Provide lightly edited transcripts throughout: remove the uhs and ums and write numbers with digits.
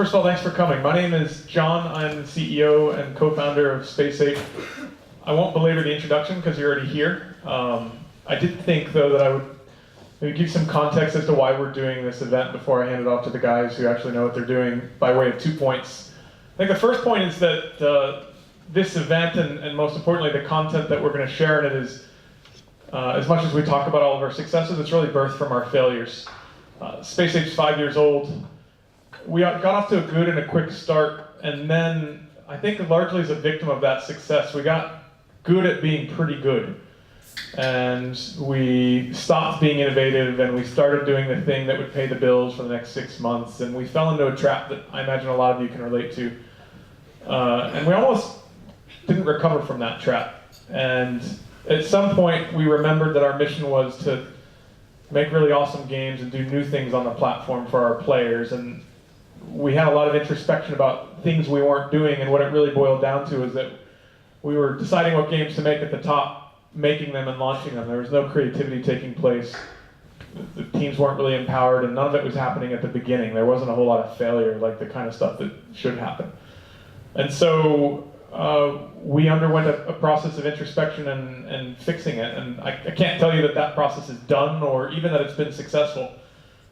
First of all, thanks for coming. My name is John. I'm the CEO and co-founder of SpaceApe. I won't belabor the introduction because you're already here. I did think, though, that I would maybe give some context as to why we're doing this event before I hand it off to the guys who actually know what they're doing, by way of 2 points. I think the first point is that this event, and most importantly, the content that we're going to share in it is, as much as we talk about all of our successes, it's really birthed from our failures. SpaceApe's 5 years old. We got off to a good and a quick start, and then I think largely as a victim of that success, we got good at being pretty good. And we stopped being innovative, and we started doing the thing that would pay the bills for the next 6 months, and we fell into a trap that I imagine a lot of you can relate to. And we almost didn't recover from that trap. And at some point, we remembered that our mission was to make really awesome games and do new things on the platform for our players. And we had a lot of introspection about things we weren't doing, and what it really boiled down to is that we were deciding what games to make at the top, making them and launching them. There was no creativity taking place. The teams weren't really empowered, and none of it was happening at the beginning. There wasn't a whole lot of failure, like the kind of stuff that should happen. And so we underwent a process of introspection and fixing it. And I can't tell you that that process is done, or even that it's been successful.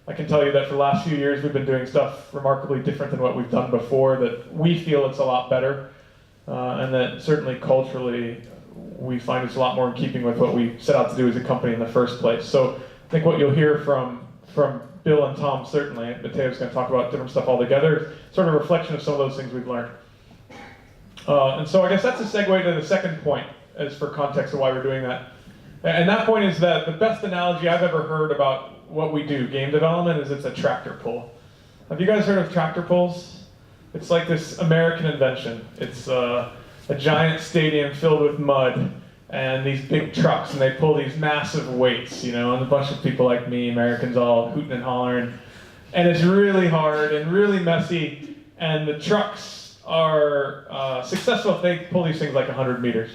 I can tell you that for the last few years, we've been doing stuff remarkably different than what we've done before, that we feel it's a lot better, and that certainly culturally, we find it's a lot more in keeping with what we set out to do as a company in the first place. So I think what you'll hear from Bill and Tom, certainly, and Matteo's going to talk about different stuff altogether, sort of a reflection of some of those things we've learned. And so I guess that's a segue to the second point, as for context of why we're doing that. And that point is that the best analogy I've ever heard about what we do, game development, is it's a tractor pull. Have you guys heard of tractor pulls? It's like this American invention. It's a giant stadium filled with mud and these big trucks, and they pull these massive weights, you know, and a bunch of people like me, Americans, all hooting and hollering. And it's really hard and really messy, and the trucks are successful if they pull these things like 100 meters.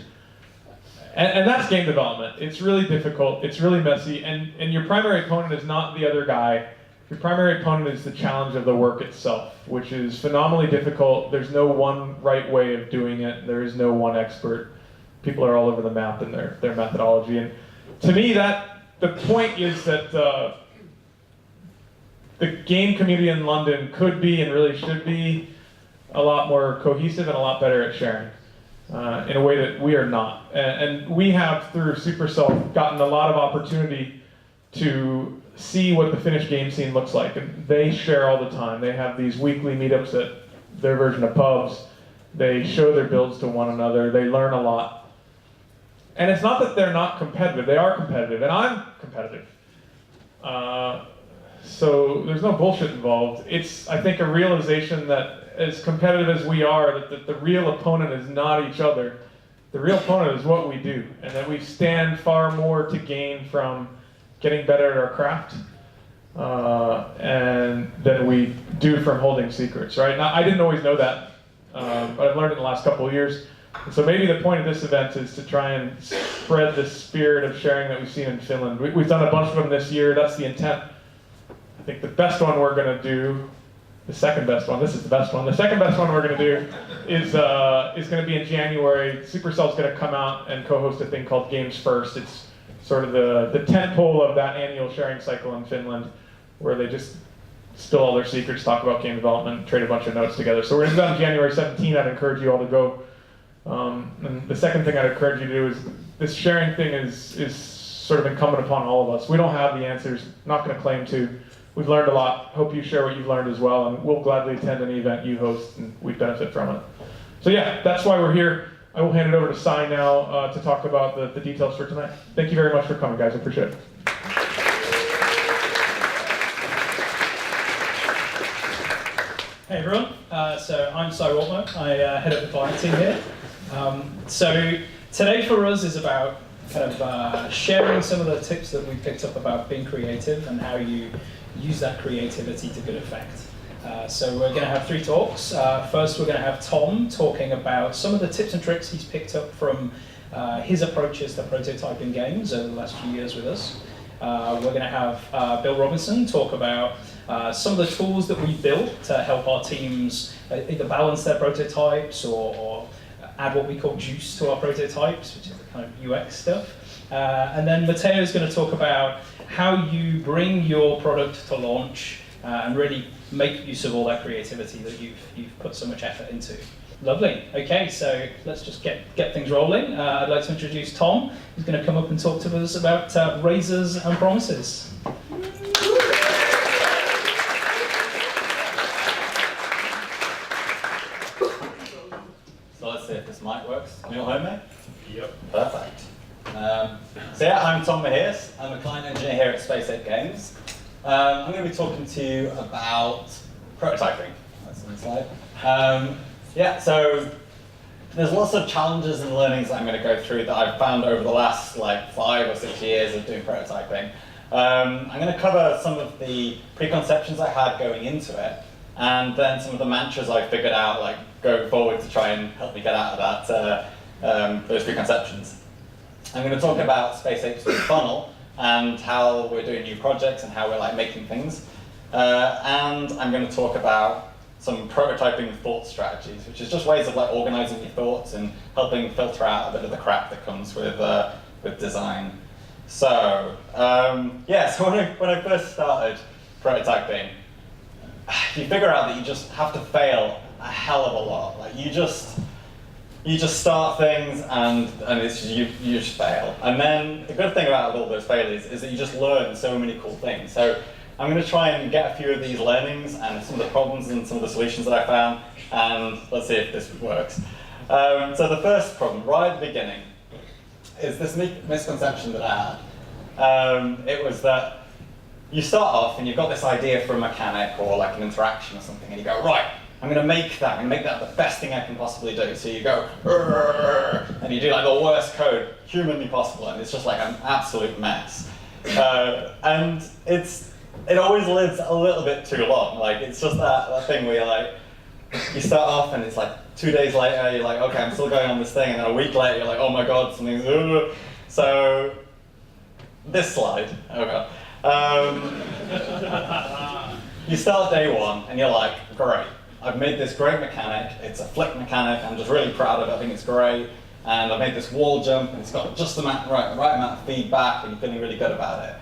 And that's game development. It's really difficult, it's really messy, and your primary opponent is not the other guy. Your primary opponent is the challenge of the work itself, which is phenomenally difficult. There's no one right way of doing it. There is no one expert. People are all over the map in their methodology. And to me, the point is that the game community in London could be, and really should be, a lot more cohesive and a lot better at sharing. In a way that we are not. And we have, through Supercell, gotten a lot of opportunity to see what the Finnish game scene looks like. And they share all the time. They have these weekly meetups at their version of pubs. They show their builds to one another. They learn a lot. And it's not that they're not competitive. They are competitive, and I'm competitive. So there's no bullshit involved. It's, I think, a realization that as competitive as we are, that the real opponent is not each other. The real opponent is what we do, and that we stand far more to gain from getting better at our craft and than we do from holding secrets, right? Now, I didn't always know that, but I've learned it in the last couple of years. And so maybe the point of this event is to try and spread the spirit of sharing that we've seen in Finland. We've done a bunch of them this year. That's the intent. I think the best one we're going to do, the second best one, this is the best one. The second best one we're going to do is going to be in January. Supercell's going to come out and co-host a thing called Games First. It's sort of the tentpole of that annual sharing cycle in Finland, where they just spill all their secrets, talk about game development, trade a bunch of notes together. So we're going to do that on January 17th. I'd encourage you all to go. And the second thing I'd encourage you to do is, this sharing thing is sort of incumbent upon all of us. We don't have the answers, not going to claim to. We've learned a lot. Hope you share what you've learned as well, and we'll gladly attend any event you host, and we benefit from it. So yeah, that's why we're here. I will hand it over to Sy now to talk about the details for tonight. Thank you very much for coming, guys. I appreciate it. Hey everyone, so I'm Sy Watmough. I head up the client team here. So today for us is about kind of sharing some of the tips that we picked up about being creative and how you use that creativity to good effect. So we're going to have 3 talks. First we're going to have Tom talking about some of the tips and tricks he's picked up from his approaches to prototyping games over the last few years with us. we're going to have Bill Robinson talk about some of the tools that we built to help our teams either balance their prototypes or add what we call juice to our prototypes, which is the kind of UX stuff. And then Matteo is going to talk about how you bring your product to launch and really make use of all that creativity that you've put so much effort into. Lovely. Okay, so let's just get things rolling. I'd like to introduce Tom, who's going to come up and talk to us about razors and promises. So let's see if this mic works. Can you all hear me? Yep. Perfect. So yeah, I'm Tom Mejias. I'm a client engineer here at Space 8 Games. I'm going to be talking to you about prototyping. That's on the slide. Yeah, so there's lots of challenges and learnings that I'm going to go through that I've found over the last 5 or 6 years of doing prototyping. I'm going to cover some of the preconceptions I had going into it, and then some of the mantras I figured out going forward to try and help me get out of that those preconceptions. I'm going to talk about Space 8's funnel and how we're doing new projects and how we're making things, and I'm going to talk about some prototyping thought strategies, which is just ways of organizing your thoughts and helping filter out a bit of the crap that comes with design. So yeah, so when I first started prototyping, you figure out that you just have to fail a hell of a lot. You just start things and you just fail. And then the good thing about all those failures is that you just learn so many cool things. So I'm going to try and get a few of these learnings and some of the problems and some of the solutions that I found, and let's see if this works. So the first problem, right at the beginning, is this misconception that I had. It was that you start off and you've got this idea for a mechanic or an interaction or something, and you go, right, I'm going to make that the best thing I can possibly do. So you go, and you do the worst code humanly possible, and it's just an absolute mess. And it always lives a little bit too long. It's just that thing where you start off and it's 2 days later, you're okay, I'm still going on this thing, and then a week later, you're oh my god, something's. So this slide, oh god. You start day one and you're great, I've made this great mechanic, it's a flick mechanic, I'm just really proud of it, I think it's great, and I've made this wall jump and it's got just the right amount of feedback and you're feeling really good about it.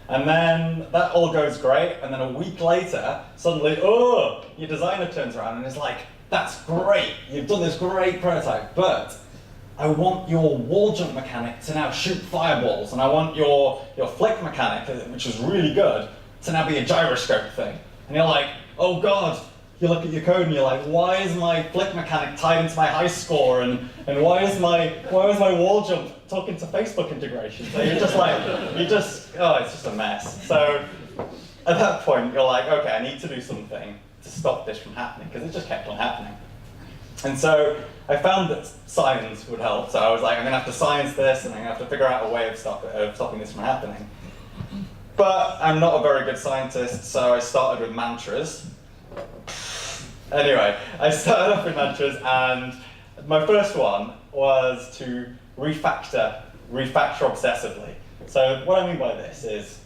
And then that all goes great, and then a week later, suddenly, your designer turns around and is that's great, you've done this great prototype, but I want your wall jump mechanic to now shoot fireballs, and I want your flick mechanic, which is really good, to now be a gyroscope thing. And you're oh god, you look at your code and you're why is my flick mechanic tied into my high score, and why is my wall jump talking to Facebook integration? So you're just it's just a mess. So at that point you're okay, I need to do something to stop this from happening, because it just kept on happening. And so I found that science would help. So I was I'm going to have to science this, and I'm going to have to figure out a way of stopping this from happening. But I'm not a very good scientist, so I started with mantras. Anyway, I started off with mantras, and my first one was to refactor obsessively. So what I mean by this is,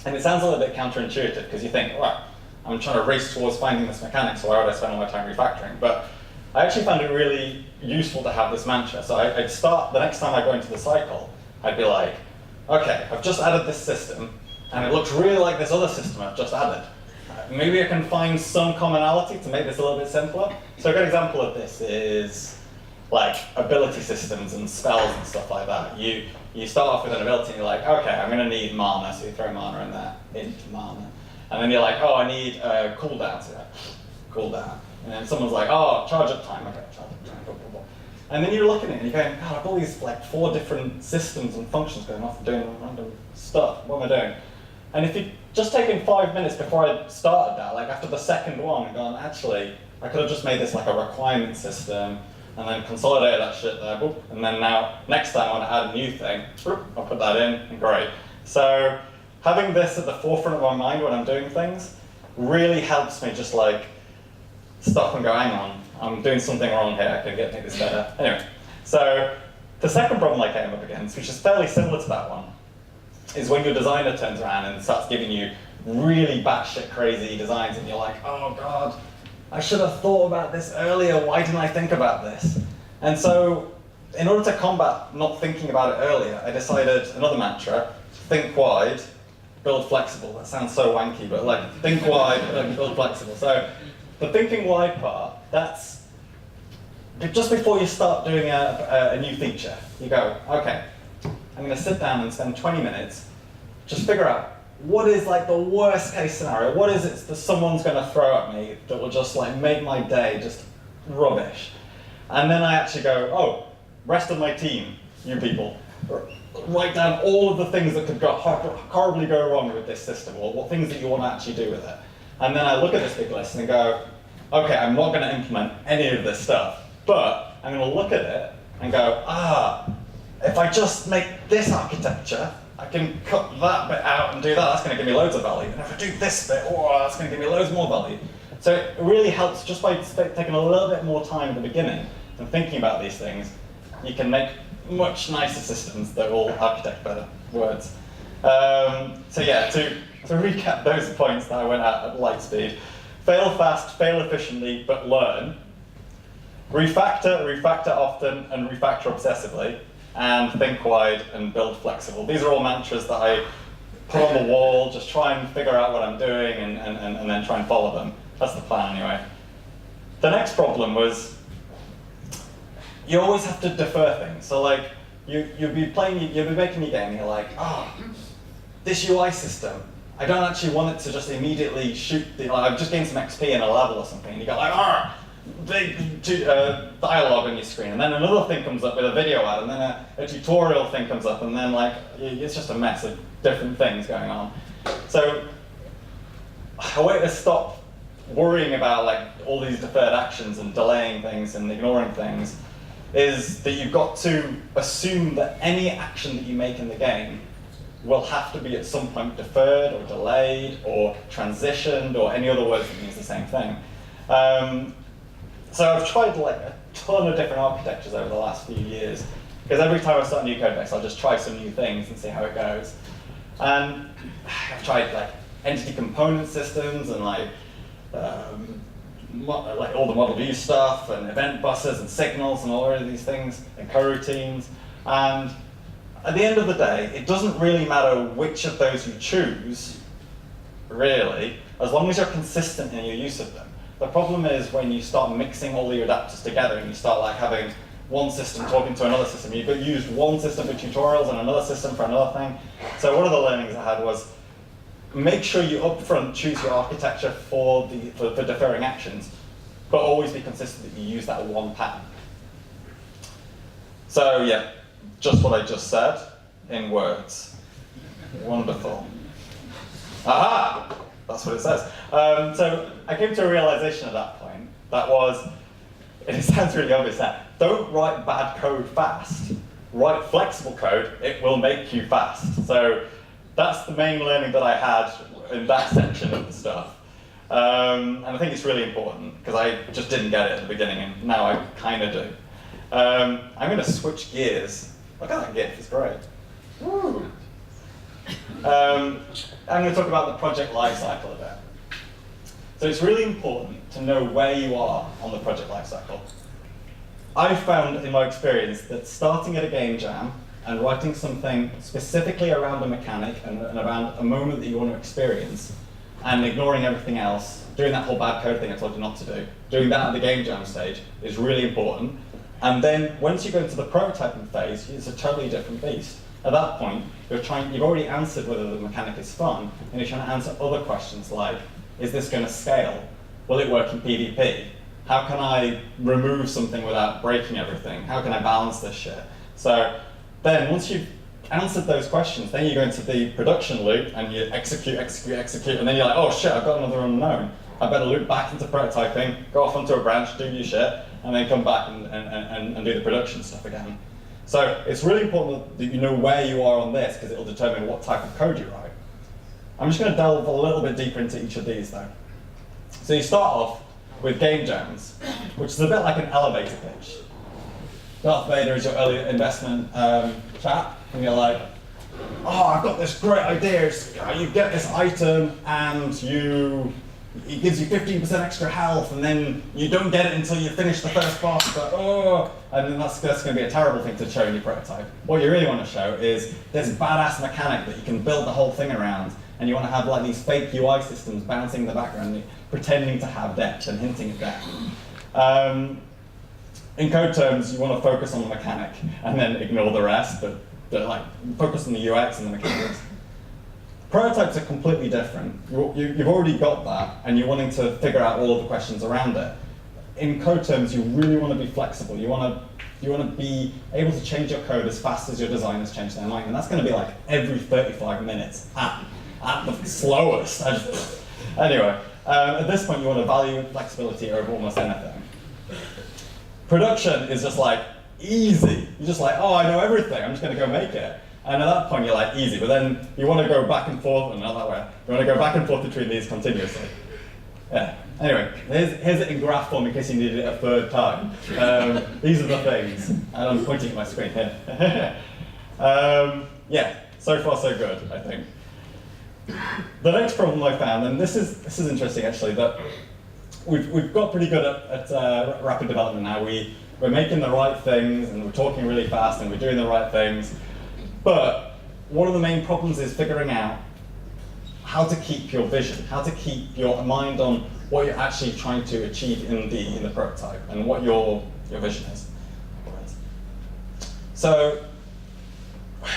and it sounds a little bit counterintuitive, because you think, right, I'm trying to race towards finding this mechanic, so why would I spend all my time refactoring? But I actually found it really useful to have this mantra. So I'd start, the next time I go into the cycle, I'd be okay, I've just added this system, and it looks really like this other system I've just added. Maybe I can find some commonality to make this a little bit simpler. So a good example of this is ability systems and spells and stuff like that. You start off with an ability and you're okay, I'm going to need mana, so you throw mana in there, into mana. And then you're I need a cooldown, so cooldown. And then someone's charge up time, okay, charge up time, blah, blah, blah. And then you're looking at it and you're going, God, I've all these 4 different systems and functions going off and doing random stuff, what am I doing? And if you'd just taken 5 minutes before I started that, after the second one, and gone, actually, I could have just made this a requirement system, and then consolidated that shit there, boop, and then now, next time I want to add a new thing, boop, I'll put that in, and great. So having this at the forefront of my mind when I'm doing things really helps me just stop and go, hang on, I'm doing something wrong here, I could make this better. Anyway, so the second problem I came up against, which is fairly similar to that one, is when your designer turns around and starts giving you really batshit crazy designs, and you're like, oh God, I should have thought about this earlier. Why didn't I think about this? And so, in order to combat not thinking about it earlier, I decided another mantra: think wide, build flexible. That sounds so wanky, but like, think wide and build flexible. So, the thinking wide part, that's just before you start doing a new feature. You go, okay, I'm going to sit down and spend 20 minutes, just figure out what is like the worst case scenario. What is it that someone's going to throw at me that will just like make my day just rubbish? And then I actually go, oh, rest of my team, you people, write down all of the things that could horribly go wrong with this system, or what things that you want to actually do with it. And then I look at this big list and go, okay, I'm not going to implement any of this stuff, but I'm going to look at it and go, if I just make this architecture, I can cut that bit out and do that. That's going to give me loads of value. And if I do this bit, that's going to give me loads more value. So it really helps just by taking a little bit more time at the beginning and thinking about these things. You can make much nicer systems that will architect better. Words. So yeah, to recap those points that I went at light speed: fail fast, fail efficiently, but learn. Refactor often, and refactor obsessively. And think wide and build flexible. These are all mantras that I put on the wall, just try and figure out what I'm doing and then try and follow them. That's the plan anyway. The next problem was you always have to defer things. So like you'll be making your game and you're like, this UI system, I don't actually want it to just immediately shoot I've just gained some XP in a level or something, and you go like, big dialogue on your screen, and then another thing comes up with a video ad, and then a tutorial thing comes up, and then like it's just a mess of different things going on. So a way to stop worrying about like all these deferred actions and delaying things and ignoring things is that you've got to assume that any action that you make in the game will have to be at some point deferred or delayed or transitioned or any other words that means the same thing. So I've tried like a ton of different architectures over the last few years, because every time I start a new code base, I'll just try some new things and see how it goes. And I've tried like entity component systems and like all the model view stuff and event buses and signals and all of these things and coroutines. And at the end of the day, it doesn't really matter which of those you choose, really, as long as you're consistent in your use of them. The problem is when you start mixing all your adapters together and you start like having one system talking to another system. You've used one system for tutorials and another system for another thing. So one of the learnings I had was make sure you upfront choose your architecture for deferring actions, but always be consistent that you use that one pattern. So yeah, just what I just said in words. Wonderful. Aha! That's what it says. So I came to a realization at that point that was, it sounds really obvious now, don't write bad code fast. Write flexible code, it will make you fast. So that's the main learning that I had in that section of the stuff. And I think it's really important, because I just didn't get it at the beginning, and now I kind of do. I'm going to switch gears. Look at that GIF, it's great. Woo. I'm going to talk about the project lifecycle a bit. So it's really important to know where you are on the project lifecycle. I've found in my experience that starting at a game jam and writing something specifically around a mechanic and around a moment that you want to experience, and ignoring everything else, doing that whole bad code thing I told you not to do, doing that at the game jam stage is really important. And then once you go into the prototyping phase, it's a totally different beast. At that point, you've already answered whether the mechanic is fun, and you're trying to answer other questions like, is this going to scale? Will it work in PvP? How can I remove something without breaking everything? How can I balance this shit? So then once you've answered those questions, then you go into the production loop and you execute, and then you're like, oh shit, I've got another unknown. I better loop back into prototyping, go off onto a branch, do your shit, and then come back and do the production stuff again. So it's really important that you know where you are on this, because it'll determine what type of code you write. I'm just going to delve a little bit deeper into each of these though. So you start off with game jams, which is a bit like an elevator pitch. Darth Vader is your early investment chap, and you're like, oh, I've got this great idea. You get this item and it gives you 15% extra health, and then you don't get it until you finish the first boss, but and then that's going to be a terrible thing to show in your prototype. What you really want to show is this badass mechanic that you can build the whole thing around, and you want to have like these fake UI systems bouncing in the background, pretending to have depth and hinting at depth. In code terms, you want to focus on the mechanic and then ignore the rest, but like focus on the UX and the mechanics. Prototypes are completely different. You've already got that, and you're wanting to figure out all of the questions around it. In code terms, you really want to be flexible. You want to be able to change your code as fast as your designers change their mind, and that's going to be like every 35 minutes at the slowest. Anyway, at this point, you want to value flexibility over almost anything. Production is just like easy. You're just like, oh, I know everything. I'm just going to go make it. And at that point, you're like, easy. But then you want to go back and forth, and not that way. You want to go back and forth between these continuously. Yeah. Anyway, here's it in graph form in case you needed it a third time. These are the things. And I'm pointing at my screen here. Yeah, so far so good, I think. The next problem I found, and this is interesting actually, that we've got pretty good at rapid development now. We're making the right things, and we're talking really fast, and we're doing the right things. But one of the main problems is figuring out how to keep your vision, how to keep your mind on what you're actually trying to achieve in the prototype, and what your vision is. So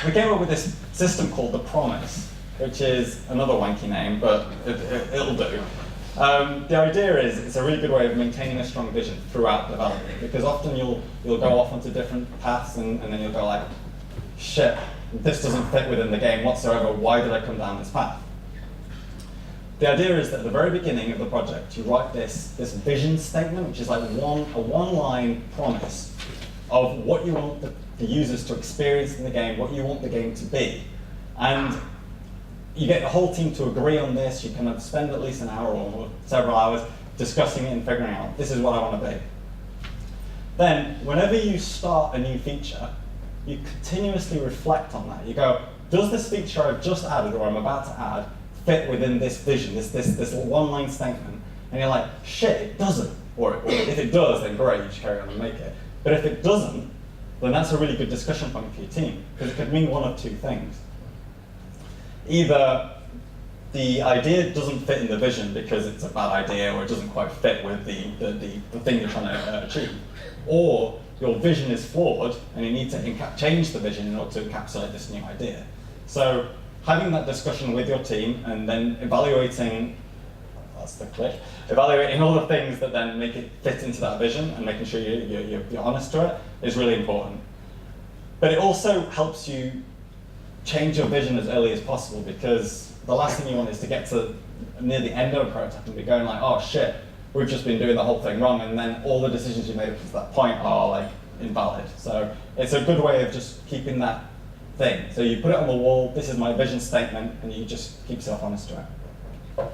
we came up with this system called the Promise, which is another wanky name, but it'll do. The idea is it's a really good way of maintaining a strong vision throughout development, because often you'll go off onto different paths, and then you'll go like, shit, this doesn't fit within the game whatsoever, why did I come down this path? The idea is that at the very beginning of the project, you write this vision statement, which is like a one-line promise of what you want the users to experience in the game, what you want the game to be. And you get the whole team to agree on this. You kind of spend at least an hour or several hours discussing it and figuring out, this is what I want to be. Then, whenever you start a new feature, you continuously reflect on that. You go, does this feature I've just added or I'm about to add fit within this vision, this one-line statement? And you're like, shit, it doesn't. Or if it does, then great, you just carry on and make it. But if it doesn't, then that's a really good discussion point for your team, because it could mean one of two things. Either the idea doesn't fit in the vision because it's a bad idea, or it doesn't quite fit with the thing you're trying to achieve, or your vision is flawed and you need to change the vision in order to encapsulate this new idea. So having that discussion with your team and then evaluating, that's the click, evaluating all the things that then make it fit into that vision and making sure you're honest to it is really important. But it also helps you change your vision as early as possible, because the last thing you want is to get to near the end of a prototype and be going like, oh shit, we've just been doing the whole thing wrong, and then all the decisions you made up to that point are like invalid. So it's a good way of just keeping that thing. So you put it on the wall, this is my vision statement, and you just keep yourself honest to it.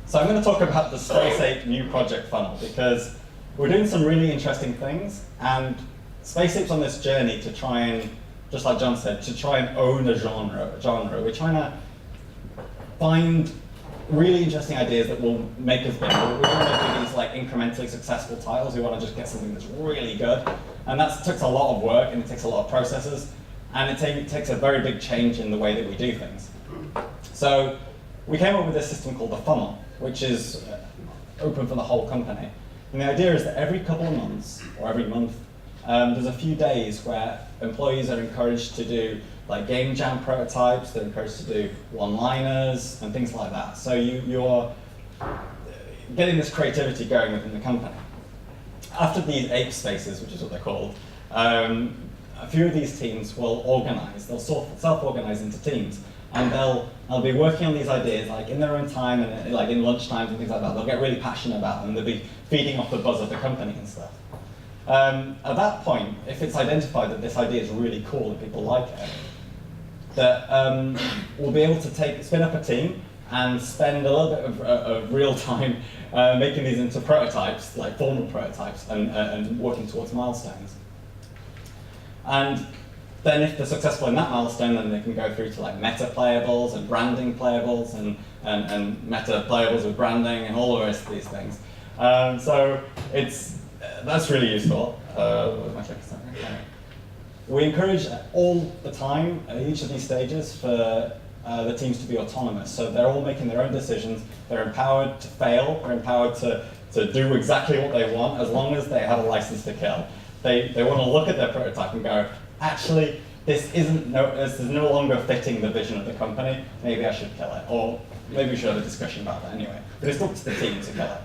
So I'm going to talk about the Space 8 new project funnel, because we're doing some really interesting things, and Space 8's on this journey to try and, just like John said, to try and own a genre. We're trying to find really interesting ideas that will make us big. We want to do these like incrementally successful titles. We want to just get something that's really good. And that takes a lot of work, and it takes a lot of processes, and it takes a very big change in the way that we do things. So we came up with this system called the funnel, which is open for the whole company. And the idea is that every couple of months, or every month, there's a few days where employees are encouraged to do like game jam prototypes, they're encouraged to do one-liners and things like that. So you're getting this creativity going within the company. After these ape spaces, which is what they're called, a few of these teams will organize, they'll self-organize into teams, and they'll be working on these ideas like in their own time and like in lunch times and things like that. They'll get really passionate about them, they'll be feeding off the buzz of the company and stuff. At that point, if it's identified that this idea is really cool and people like it, that we'll be able to spin up a team and spend a little bit of real time making these into prototypes, like formal prototypes, and working towards milestones. And then if they're successful in that milestone, then they can go through to like meta playables and branding playables and meta playables with branding and all the rest of these things. So that's really useful. We encourage all the time at each of these stages for the teams to be autonomous. So they're all making their own decisions. They're empowered to fail. They're empowered to do exactly what they want as long as they have a license to kill. They want to look at their prototype and go, actually, this is no longer fitting the vision of the company. Maybe I should kill it. Or maybe we should have a discussion about that anyway. But it's up to the team to kill it.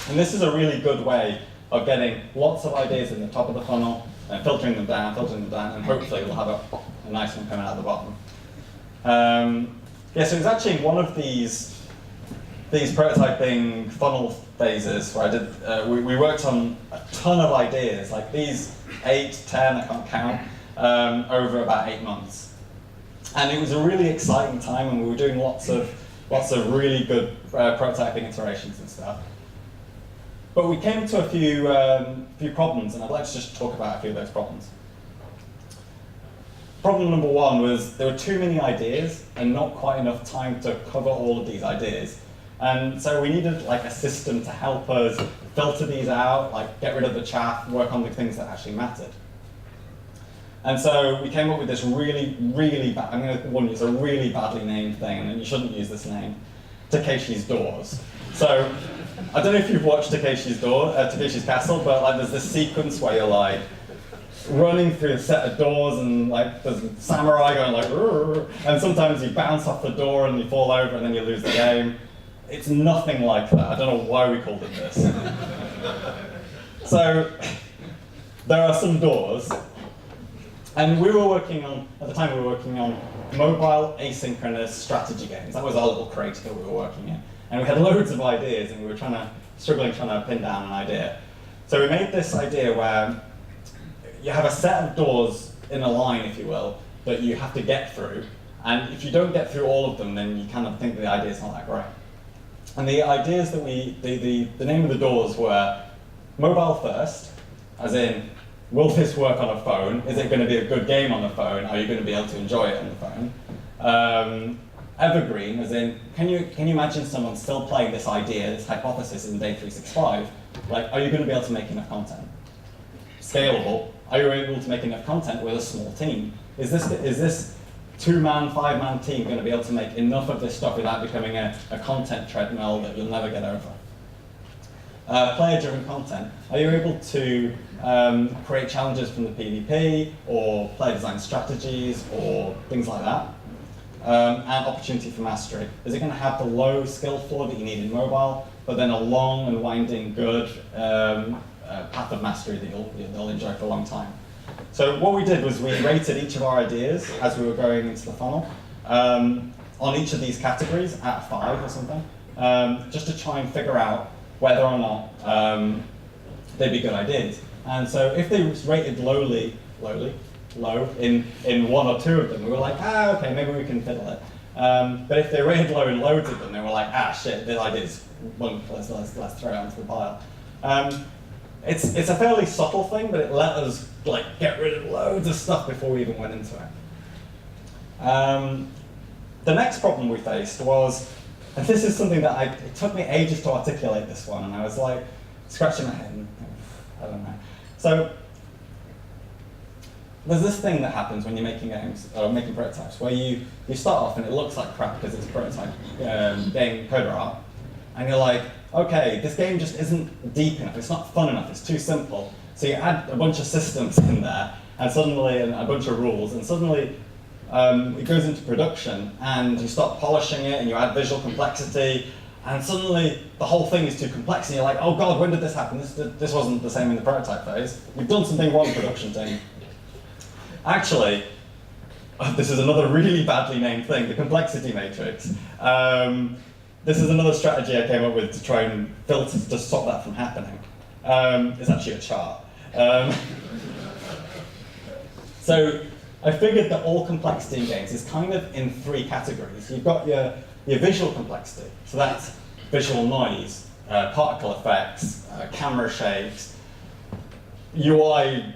And this is a really good way of getting lots of ideas in the top of the funnel and filtering them down, and hopefully we'll have a nice one coming out the bottom. So it's actually one of these prototyping funnel phases where I did, we worked on a ton of ideas, like these 8, 10, I can't count, over about 8 months. And it was a really exciting time, and we were doing lots of really good prototyping iterations and stuff. But we came to a few problems, and I'd like to just talk about a few of those problems. Problem number one was there were too many ideas and not quite enough time to cover all of these ideas. And so we needed like a system to help us filter these out, like get rid of the chaff, work on the things that actually mattered. And so we came up with this really, really bad, I'm going to warn you, it's a really badly named thing, and you shouldn't use this name, Takeshi's Doors. So I don't know if you've watched Takeshi's Castle, but like there's this sequence where you're like running through a set of doors, and like there's a samurai going like, "Rrr," and sometimes you bounce off the door and you fall over and then you lose the game. It's nothing like that. I don't know why we called it this. So there are some doors, and we were working on, at the time we were working on mobile asynchronous strategy games. That was our little crate that we were working in. And we had loads of ideas, and we were struggling trying to pin down an idea. So we made this idea where you have a set of doors in a line, if you will, that you have to get through. And if you don't get through all of them, then you kind of think the idea's not that great. And the ideas that the name of the doors were mobile first, as in, will this work on a phone? Is it going to be a good game on the phone? Are you going to be able to enjoy it on the phone? Evergreen, as in, can you imagine someone still playing this idea, this hypothesis in day 365? Like, are you going to be able to make enough content? Scalable, are you able to make enough content with a small team? Is this 2-man, 5-man team going to be able to make enough of this stuff without becoming a content treadmill that you'll never get over? Player-driven content, are you able to create challenges from the PvP, or player design strategies, or things like that? And opportunity for mastery. Is it going to have the low skill floor that you need in mobile, but then a long and winding good path of mastery that you'll enjoy for a long time? So what we did was we rated each of our ideas as we were going into the funnel on each of these categories out of 5 or something, just to try and figure out whether or not they'd be good ideas. And so if they rated low in 1 or 2 of them, we were like, okay, maybe we can fiddle it. But if they rated low in loads of them, they were like, shit, this idea's wonderful, let's throw it onto the pile. It's a fairly subtle thing, but it let us like get rid of loads of stuff before we even went into it. The next problem we faced was, and this is something that it took me ages to articulate this one, and I was like scratching my head, and I don't know. So there's this thing that happens when you're making games, or making prototypes, where you start off and it looks like crap because it's a prototype game coder art, and you're like, okay, this game just isn't deep enough, it's not fun enough, it's too simple. So you add a bunch of systems in there, and suddenly, and a bunch of rules, and suddenly it goes into production, and you start polishing it, and you add visual complexity, and suddenly the whole thing is too complex, and you're like, oh god, when did this happen? This wasn't the same in the prototype phase. We've done something wrong, production team. Actually, this is another really badly named thing, the complexity matrix. This is another strategy I came up with to try and filter, to stop that from happening. It's actually a chart. So I figured that all complexity in games is kind of in 3 categories. You've got your visual complexity, so that's visual noise, particle effects, camera shakes, UI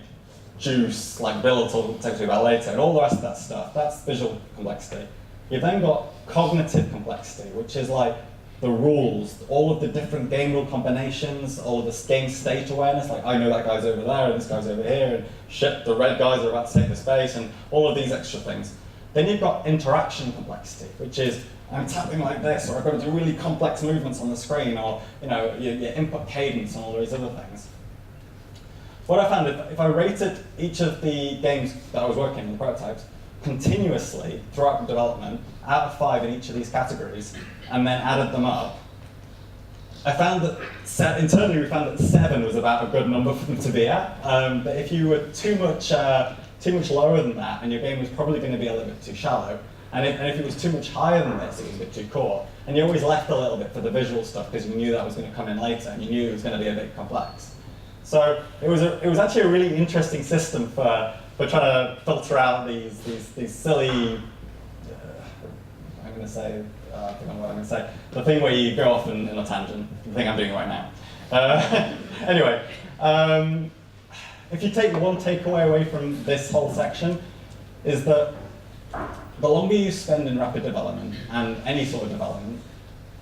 juice, like Bill will talk to you about later, and all the rest of that stuff. That's visual complexity. You've then got cognitive complexity, which is like the rules, all of the different game rule combinations, all of the game state awareness, like I know that guy's over there and this guy's over here, and shit, the red guys are about to take the space, and all of these extra things. Then you've got interaction complexity, which is I'm tapping like this, or I've got to do really complex movements on the screen, or your input cadence and all these other things. What I found, if I rated each of the games that I was working on, the prototypes, continuously throughout the development, out of 5 in each of these categories, and then added them up, I found that, internally we found that 7 was about a good number for them to be at. But if you were too much lower than that, and your game was probably going to be a little bit too shallow, and if it was too much higher than this, it was a bit too core. And you always left a little bit for the visual stuff because you knew that was going to come in later, and you knew it was going to be a bit complex. So it was actually a really interesting system for trying to filter out these silly. I'm going to say. I think I know what I'm going to say. The thing where you go off in a tangent. The thing I'm doing right now. Anyway, if you take one takeaway away from this whole section, is that the longer you spend in rapid development and any sort of development,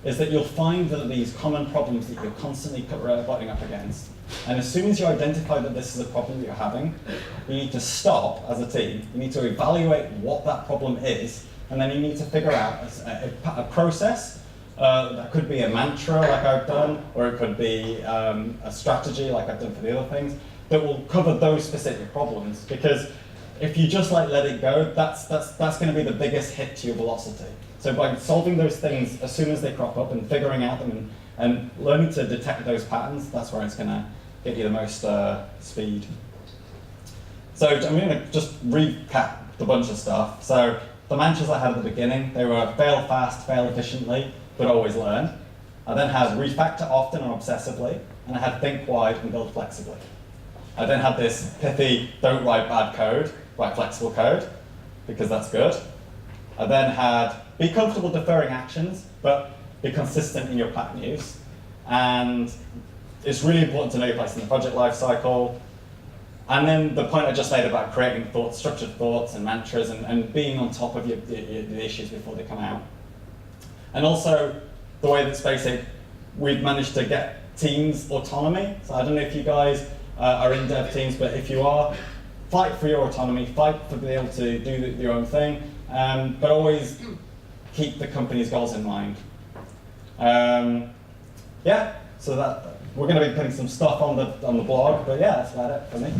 is that you'll find that these common problems that you're constantly butting up against, and as soon as you identify that this is a problem that you're having, you need to stop as a team, you need to evaluate what that problem is, and then you need to figure out a process. That could be a mantra like I've done, or it could be a strategy like I've done for the other things, that will cover those specific problems. Because if you just let it go, that's going to be the biggest hit to your velocity. So by solving those things as soon as they crop up and figuring out them and learning to detect those patterns, that's where it's going to get you the most speed. So I'm going to just recap the bunch of stuff. So the mantras I had at the beginning, they were fail fast, fail efficiently, but always learn. I then had refactor often and obsessively, and I had think wide and build flexibly. I then had this pithy, don't write bad code, write flexible code, because that's good. I then had be comfortable deferring actions, but be consistent in your pattern use. And it's really important to know your place in the project lifecycle. And then the point I just made about creating thoughts, structured thoughts and mantras, and being on top of the issues before they come out. And also, the way that SpaceX, we've managed to get teams autonomy. So I don't know if you guys are in dev teams, but if you are, fight for your autonomy, fight for being able to do your own thing, but always keep the company's goals in mind. Yeah, so that we're going to be putting some stuff on the blog, but yeah, that's about it for me.